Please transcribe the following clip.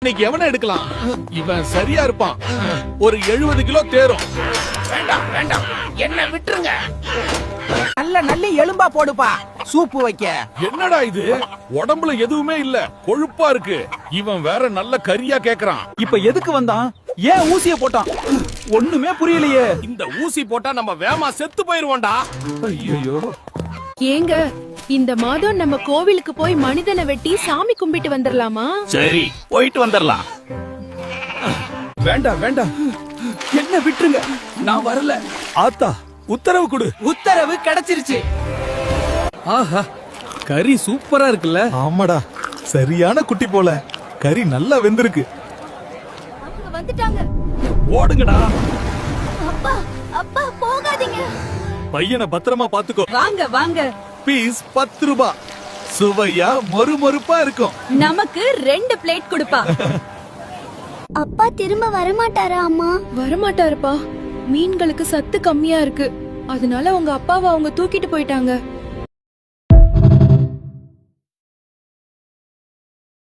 இன்னைக்கு எவனை எடுக்கலாம்? இவன் சரியா இருப்பான். ஒரு 70 கிலோ தேரும். வேண்டாம் வேண்டாம், என்ன விட்டுருங்க. நல்ல எலும்பா போடுப்பா சூப்பு வைக்க. என்னடா இது? உடம்புல எதுவுமே இல்ல, கொழுப்பா இருக்கு. இவன் வேற நல்ல கறியா கேக்குறான். இப்ப எதுக்கு வந்தான்? ஏன் ஊசிய போட்டான்? ஒண்ணுமே புரியலையே. இந்த ஊசி போட்டா நம்ம வேமா செத்து போயிருவோம்டா. ஐயோ, ஏங்க இந்த மாதம் நம்ம கோவிலுக்கு போய் மனிதனை வெட்டி சாமி கும்பிட்டு வந்துடலாமா? சரி, போயிட்டு வந்துடலாம். வேண்டாம் வேண்டாம், என்ன விட்டுருங்க, நான் வரல. ஆத்தா, உத்தரவு கொடு. உத்தரவு கிடைச்சிருச்சு. ஆஹா, கறி சூப்பரா இருக்குல்ல? ஆமாடா, சரியான குட்டி போல. கறி நல்லா வெந்திருக்கு. வந்துட்டாங்க. ஓடுங்கடா. அப்பா அப்பா போகாதீங்க. பையனை பத்திரமா பாத்துக்கோ. வாங்க வாங்க. பீஸ் 10 ரூபாய். சுவையா மொறுமொறுப்பா இருக்கும். நமக்கு 2 பிளேட் கொடுப்பா. அப்பா திரும்ப வரமாட்டாரா அம்மா? வரமாட்டாருப்பா. மீன்களுக்கு சத்து கம்மியா இருக்கு, அதனால உங்க அப்பாவை அவங்க தூக்கிட்டு போயிட்டாங்க.